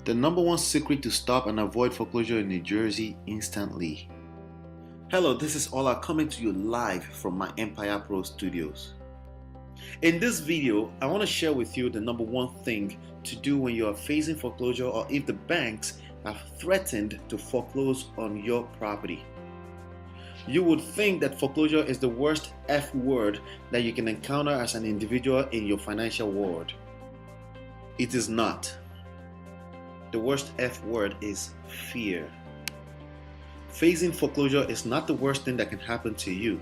The number one secret to stop and avoid foreclosure in New Jersey instantly. Hello, this is Ola coming to you live from myEmpirePRO studios. In this video, I want to share with you the number one thing to do when you are facing foreclosure or if the banks have threatened to foreclose on your property. You would think that foreclosure is the worst F word that you can encounter as an individual in your financial world. It is not. The worst F word is fear. Facing foreclosure is not the worst thing that can happen to you.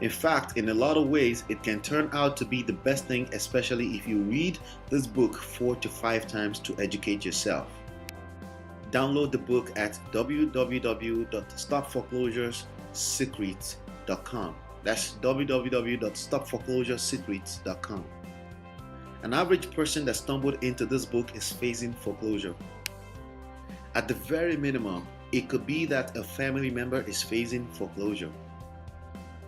In fact, in a lot of ways, it can turn out to be the best thing, especially if you read this book 4 to 5 times to educate yourself. Download the book at www.stopforeclosuresecrets.com. That's www.stopforeclosuresecrets.com. An average person that stumbled into this book is facing foreclosure. At the very minimum, it could be that a family member is facing foreclosure.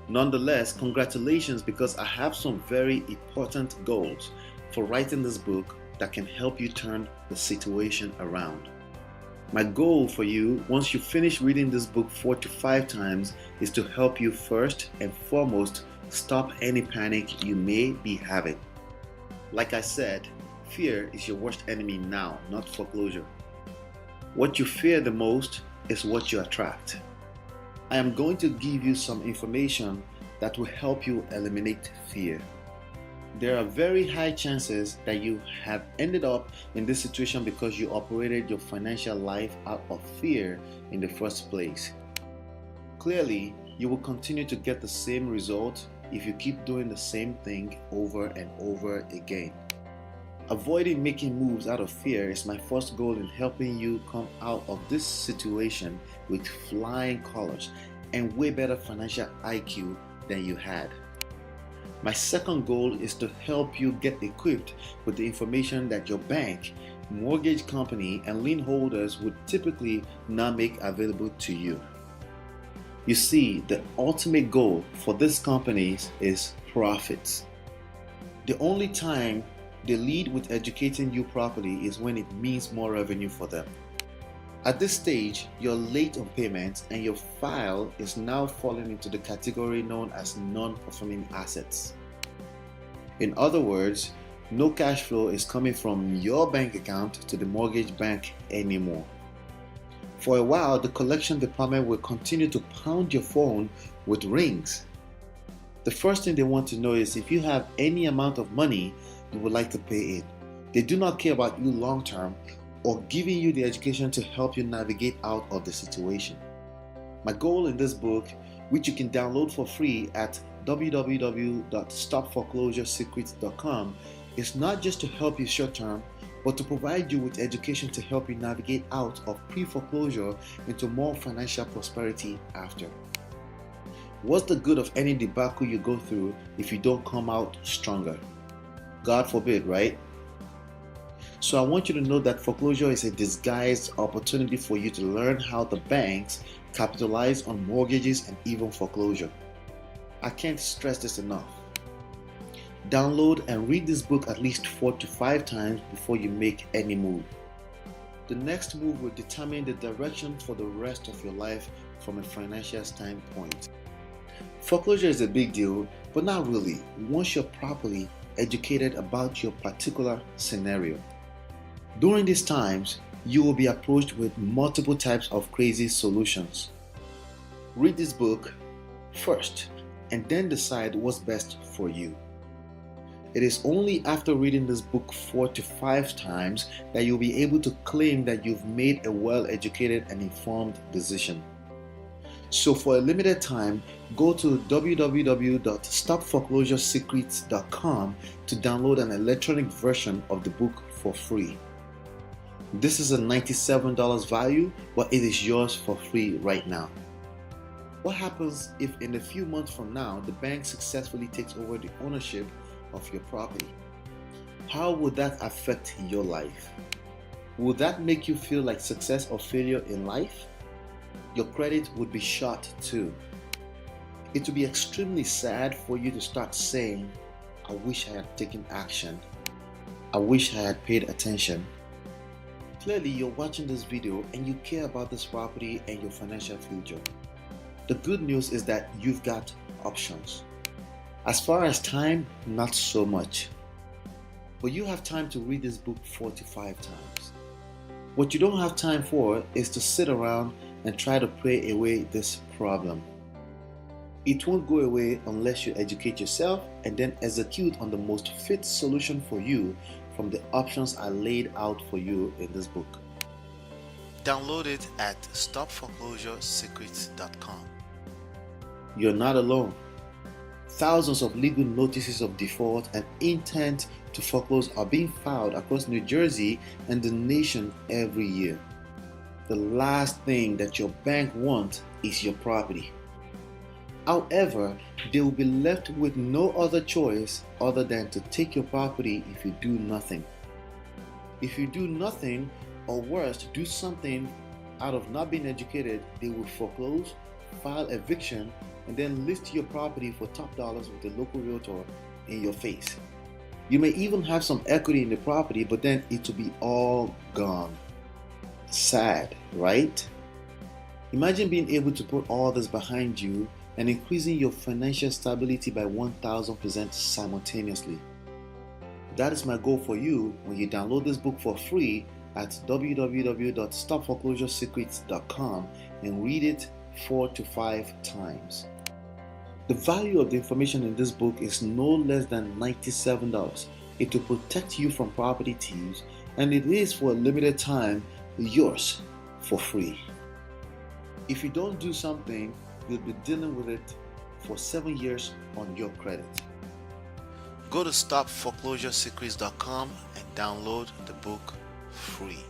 Nonetheless, congratulations, because I have some very important goals for writing this book that can help you turn the situation around. My goal for you, once you finish reading this book 4 to 5 times, is to help you first and foremost stop any panic you may be having. Like I said, fear is your worst enemy now, not foreclosure. What you fear the most is what you attract. I am going to give you some information that will help you eliminate fear. There are very high chances that you have ended up in this situation because you operated your financial life out of fear in the first place. Clearly, you will continue to get the same result if you keep doing the same thing over and over again. Avoiding making moves out of fear is my first goal in helping you come out of this situation with flying colors and way better financial IQ than you had. My second goal is to help you get equipped with the information that your bank, mortgage company, and lien holders would typically not make available to you. You see, the ultimate goal for these companies is profits. The only time they lead with educating you properly is when it means more revenue for them. At this stage, you're late on payments and your file is now falling into the category known as non-performing assets. In other words, no cash flow is coming from your bank account to the mortgage bank anymore. For a while, the collection department will continue to pound your phone with rings. The first thing they want to know is if you have any amount of money you would like to pay in. They do not care about you long term or giving you the education to help you navigate out of the situation. My goal in this book, which you can download for free at www.stopforeclosuresecrets.com, is not just to help you short term, but to provide you with education to help you navigate out of pre-foreclosure into more financial prosperity after. What's the good of any debacle you go through if you don't come out stronger? God forbid, right? So I want you to know that foreclosure is a disguised opportunity for you to learn how the banks capitalize on mortgages and even foreclosure. I can't stress this enough. Download and read this book at least 4 to 5 times before you make any move. The next move will determine the direction for the rest of your life from a financial standpoint. Foreclosure is a big deal, but not really once you're properly educated about your particular scenario. During these times, you will be approached with multiple types of crazy solutions. Read this book first and then decide what's best for you. It is only after reading this book 4 to 5 times that you'll be able to claim that you've made a well-educated and informed decision. So for a limited time, go to www.stopforeclosuresecrets.com to download an electronic version of the book for free. This is a $97 value, but it is yours for free right now. What happens if in a few months from now, the bank successfully takes over the ownership of your property? How would that affect your life? Would that make you feel like success or failure in life? Your credit would be shot too. It would be extremely sad for you to start saying, I wish I had taken action. I wish I had paid attention. Clearly, you're watching this video and you care about this property and your financial future. The good news is that you've got options. As far as time, not so much. But you have time to read this book 4 to 5 times. What you don't have time for is to sit around and try to pray away this problem. It won't go away unless you educate yourself and then execute on the most fit solution for you from the options I laid out for you in this book. Download it at stopforeclosuresecrets.com. You're not alone. Thousands of legal notices of default and intent to foreclose are being filed across New Jersey and the nation every year. The last thing that your bank wants is your property. However, they will be left with no other choice other than to take your property if you do nothing. If you do nothing, or worse, do something out of not being educated, they will foreclose, file eviction, and then list your property for top dollars with the local realtor in your face. You may even have some equity in the property, but then it will be all gone. Sad, right? Imagine being able to put all this behind you and increasing your financial stability by 1000% simultaneously. That is my goal for you when you download this book for free at www.stopforeclosuresecrets.com and read it 4 to 5 times. The value of the information in this book is no less than $97. It will protect you from property thieves, and it is for a limited time yours for free. If you don't do something, you'll be dealing with it for 7 years on your credit. Go to stopforeclosuresecrets.com and download the book free.